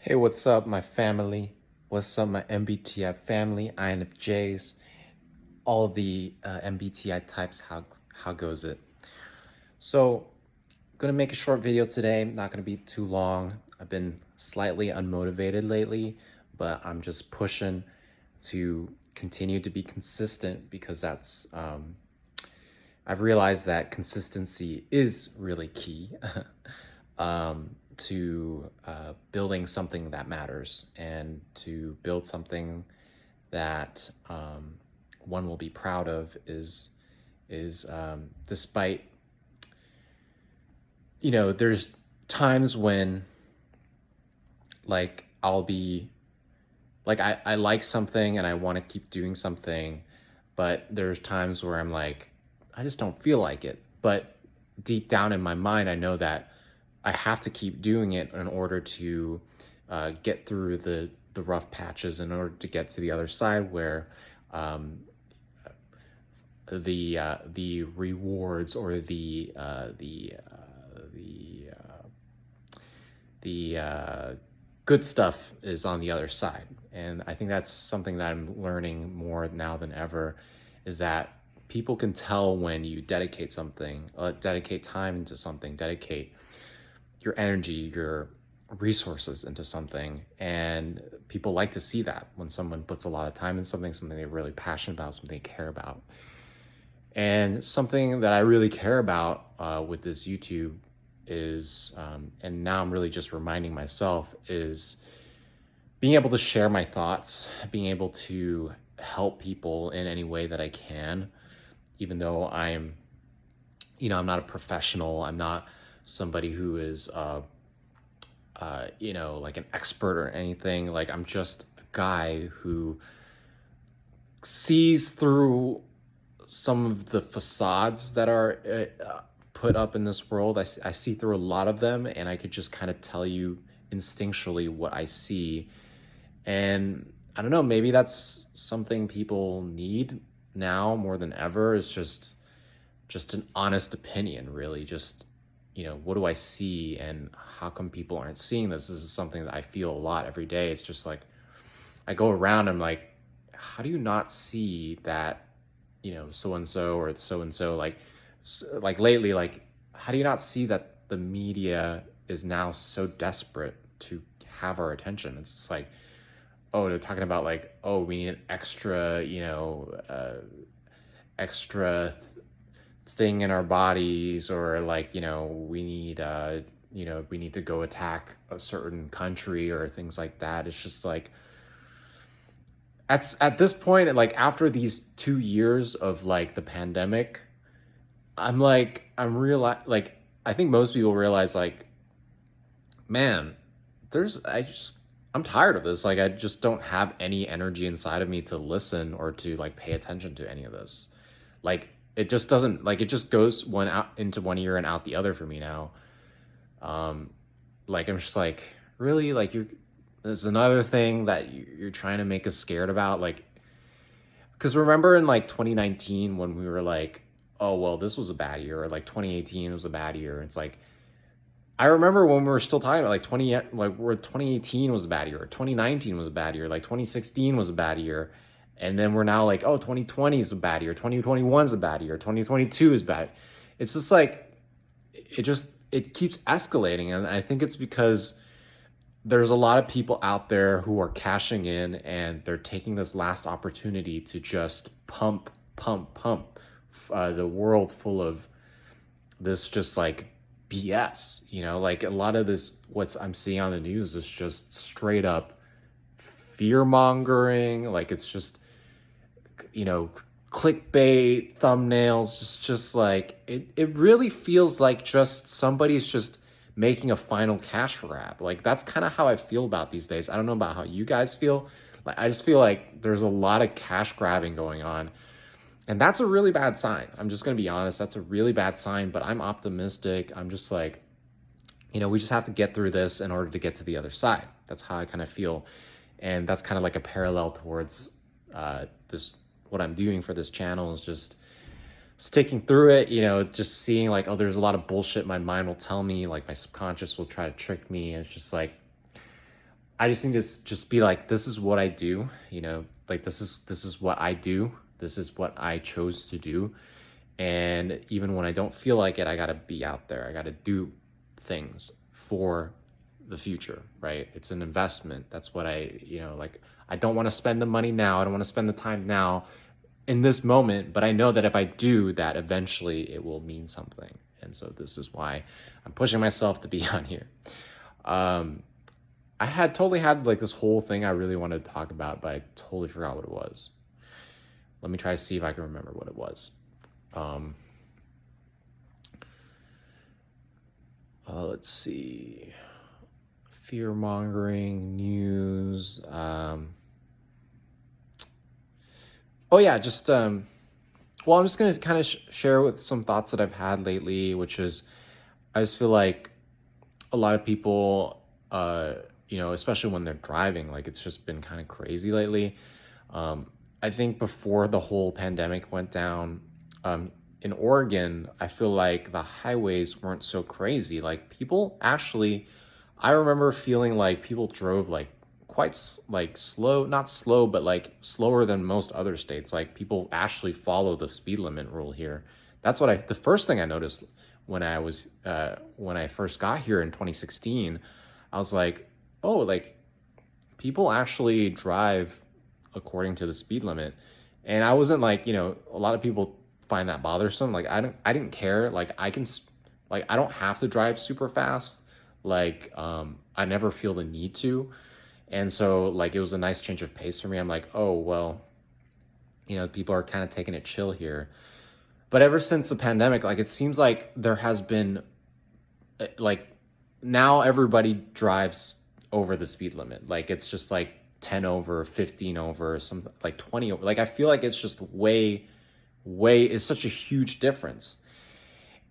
Hey, what's up, my family? What's up, my MBTI family, INFJs, all the MBTI types? How goes it? So, gonna make a short video today. Not gonna be too long. I've been slightly unmotivated lately, but I'm just pushing to continue to be consistent because I've realized that consistency is really key. To building something that matters and to build something that one will be proud of is despite there's times when I'll be I like something and I want to keep doing something, but there's times where I'm like, I just don't feel like it. But deep down in my mind, I know that I have to keep doing it in order to get through the rough patches, in order to get to the other side where the rewards or the good stuff is on the other side. And I think that's something that I'm learning more now than ever, is that people can tell when you dedicate something, dedicate time into something, dedicate your energy, your resources into something. And people like to see that when someone puts a lot of time in something they're really passionate about, something they care about. And something that I really care about with this YouTube is, and now I'm really just reminding myself, is being able to share my thoughts, being able to help people in any way that I can, even though I'm not a professional. I'm not somebody who is, like an expert or anything. Like, I'm just a guy who sees through some of the facades that are put up in this world. I see through a lot of them, and I could just kind of tell you instinctually what I see. And I don't know, maybe that's something people need now more than ever, is just an honest opinion, really. Just, what do I see and how come people aren't seeing this? This is something that I feel a lot every day. It's just like, I go around, I'm like, how do you not see that, so-and-so or so-and-so, like lately, like, how do you not see that the media is now so desperate to have our attention? It's like, oh, they're talking about like, oh, we need an extra, extra thing in our bodies, or like, we need to go attack a certain country or things like that. It's just like, at this point, like after these 2 years of like the pandemic, I'm like, I think most people realize, like, man, I'm tired of this. Like, I just don't have any energy inside of me to listen or to like pay attention to any of this. Like, it just doesn't, like, it just goes one out into one ear and out the other for me now. Like, I'm just like, really? Like, there's another thing that you're trying to make us scared about? Like, because remember in like 2019 when we were like, oh, well, this was a bad year, or like 2018 was a bad year. It's like, I remember when we were still talking about like 2018 was a bad year, or 2019 was a bad year, like 2016 was a bad year. And then we're now like, oh, 2020 is a bad year, 2021 is a bad year, 2022 is bad. It's just like, it keeps escalating. And I think it's because there's a lot of people out there who are cashing in, and they're taking this last opportunity to just pump the world full of this just like BS, like a lot of this, what I'm seeing on the news is just straight up fear mongering. Like, it's just, clickbait thumbnails, just like, it really feels like just somebody's just making a final cash grab. Like, that's kind of how I feel about these days. I don't know about how you guys feel. Like, I just feel like there's a lot of cash grabbing going on. And that's a really bad sign. I'm just going to be honest. That's a really bad sign, but I'm optimistic. I'm just like, we just have to get through this in order to get to the other side. That's how I kind of feel. And that's kind of like a parallel towards this, what I'm doing for this channel, is just sticking through it, just seeing like, oh, there's a lot of bullshit my mind will tell me, like my subconscious will try to trick me. And it's just like, I just need to just be like, this is what I do, like this is what I do. This is what I chose to do. And even when I don't feel like it, I got to be out there. I got to do things for the future, right? It's an investment. That's what like, I don't want to spend the money now. I don't want to spend the time now in this moment, but I know that if I do that, eventually it will mean something. And so this is why I'm pushing myself to be on here. I had totally had like this whole thing I really wanted to talk about, but I totally forgot what it was. Let me try to see if I can remember what it was. Let's see. Fear mongering, news. Oh yeah, just well, I'm just gonna kind of share with some thoughts that I've had lately, which is I just feel like a lot of people, especially when they're driving, like it's just been kind of crazy lately. I think before the whole pandemic went down, in Oregon, I feel like the highways weren't so crazy. Like people actually, I remember feeling like people drove like quite like slow, not slow, but like slower than most other states. Like people actually follow the speed limit rule here. That's the first thing I noticed when when I first got here in 2016. I was like, oh, like people actually drive according to the speed limit. And I wasn't like, a lot of people find that bothersome. Like I didn't care. Like I don't have to drive super fast. Like, I never feel the need to. And so like, it was a nice change of pace for me. I'm like, oh, well, people are kind of taking it chill here. But ever since the pandemic, like it seems like there has been like now everybody drives over the speed limit. Like it's just like 10 over, 15 over, some like 20 over. Like I feel like it's just way is such a huge difference.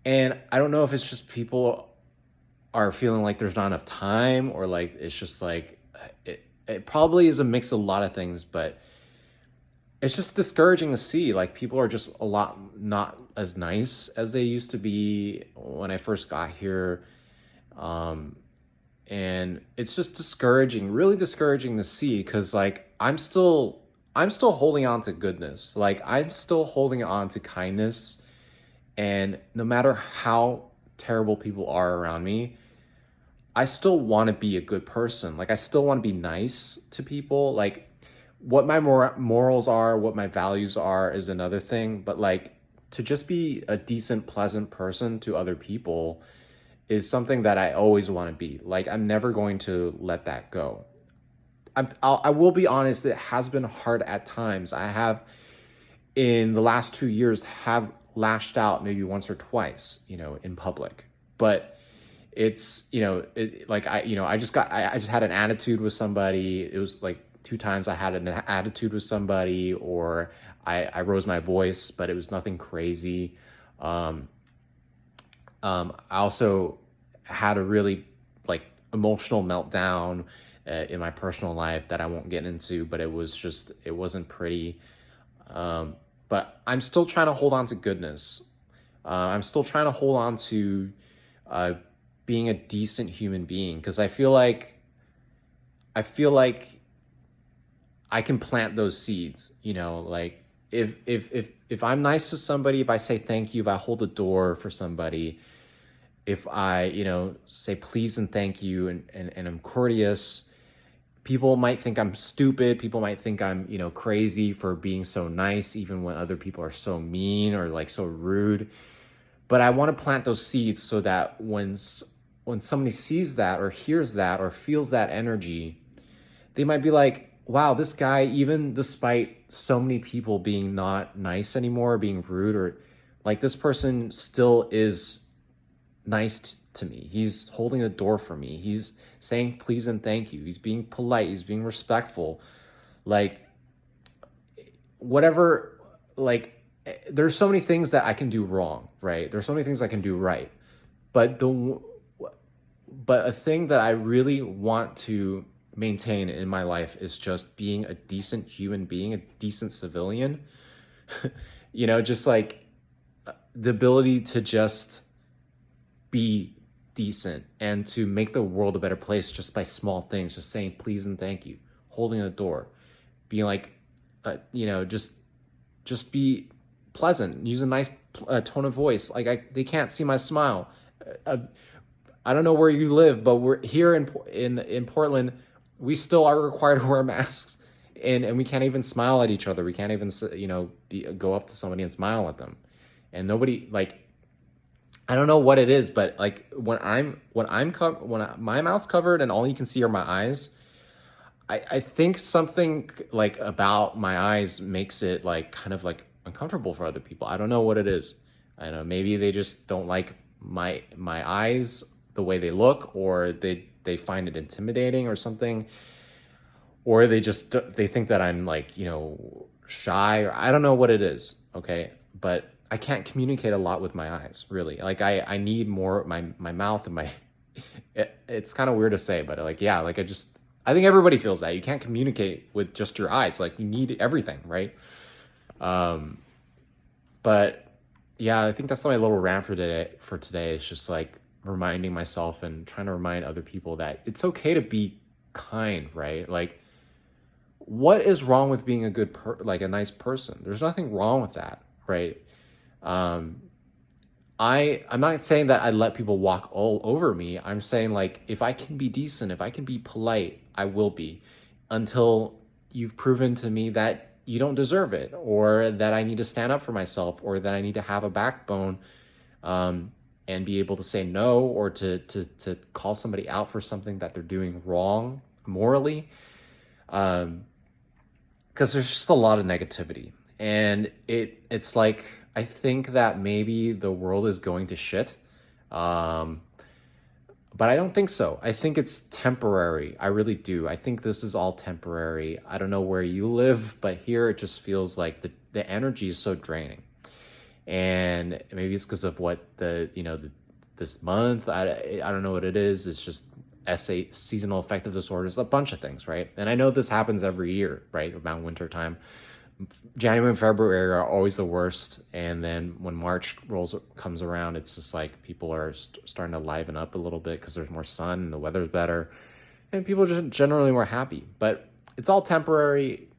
And I don't know if it's just people are feeling like there's not enough time, or like it's just like it probably is a mix of a lot of things, but it's just discouraging to see like people are just a lot not as nice as they used to be when I first got here. And it's just discouraging, really discouraging to see, because like I'm still holding on to goodness. Like I'm still holding on to kindness. And no matter how terrible people are around me, I still want to be a good person. Like I still want to be nice to people. Like what my morals are, what my values are is another thing. But like to just be a decent, pleasant person to other people is something that I always want to be. Like I'm never going to let that go. I will be honest, it has been hard at times. I have in the last 2 years have lashed out maybe once or twice, in public. But it's, like I just had an attitude with somebody. It was like 2 times I had an attitude with somebody, or I rose my voice, but it was nothing crazy. I also had a really like emotional meltdown in my personal life that I won't get into, but it wasn't pretty. But I'm still trying to hold on to goodness. I'm still trying to hold on to being a decent human being, because I feel like I can plant those seeds. Like if I'm nice to somebody, if I say thank you, if I hold the door for somebody, if I say please and thank you, and I'm courteous, people might think I'm stupid. People might think I'm, crazy for being so nice, even when other people are so mean or like so rude. But I want to plant those seeds so that when somebody sees that or hears that or feels that energy, they might be like, wow, this guy, even despite so many people being not nice anymore, being rude, or like this person still is nice to me. He's holding the door for me. He's saying please and thank you. He's being polite. He's being respectful. Like whatever, like there's so many things that I can do wrong, right? There's so many things I can do right. But a thing that I really want to maintain in my life is just being a decent human being, a decent civilian. Just like the ability to just be decent and to make the world a better place just by small things, just saying please and thank you, holding the door, being like, just be pleasant, use a nice tone of voice. Like they can't see my smile. I don't know where you live, but we're here in Portland. We still are required to wear masks, and we can't even smile at each other. We can't even go up to somebody and smile at them, and nobody like. I don't know what it is, but like when my mouth's covered and all you can see are my eyes, I think something like about my eyes makes it like kind of like uncomfortable for other people. I don't know what it is. I don't know, maybe they just don't like my eyes the way they look, or they find it intimidating or something, or they think that I'm like, shy, or I don't know what it is. Okay. But I can't communicate a lot with my eyes, really. Like I need more my mouth and it's kind of weird to say, but like, yeah, like I think everybody feels that you can't communicate with just your eyes. Like you need everything, right? But yeah, I think that's my little rant for today. It's just like reminding myself and trying to remind other people that it's okay to be kind, right? Like what is wrong with being a nice person? There's nothing wrong with that, right? I'm not saying that I let people walk all over me. I'm saying like, if I can be decent, if I can be polite, I will be, until you've proven to me that you don't deserve it, or that I need to stand up for myself, or that I need to have a backbone, and be able to say no, or to call somebody out for something that they're doing wrong morally. Because there's just a lot of negativity, and it's like, I think that maybe the world is going to shit. But I don't think so. I think it's temporary. I really do. I think this is all temporary. I don't know where you live, but here it just feels like the energy is so draining. And maybe it's because of what this month, I don't know what it is. It's just seasonal affective disorders, a bunch of things, right? And I know this happens every year, right? About winter time. January and February are always the worst, and then when March comes around, it's just like people are starting to liven up a little bit because there's more sun and the weather's better, and people are just generally more happy. But it's all temporary.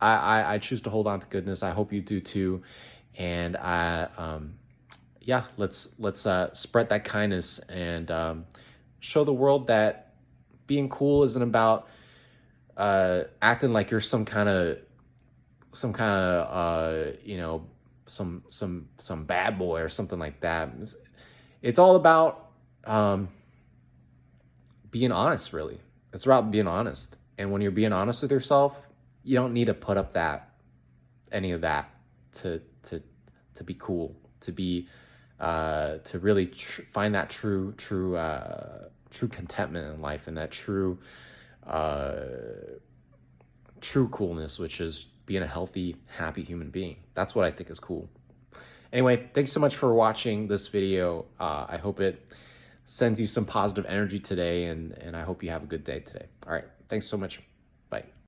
I choose to hold on to goodness. I hope you do too, and let's spread that kindness and show the world that being cool isn't about acting like you're some kind of some bad boy or something like that. It's all about being honest, really. It's about being honest. And when you're being honest with yourself, you don't need to put up any of that to be cool, to be to really find that true contentment in life, and that true coolness, which is being a healthy, happy human being. That's what I think is cool. Anyway, thanks so much for watching this video. I hope it sends you some positive energy today, and I hope you have a good day today. All right, thanks so much. Bye.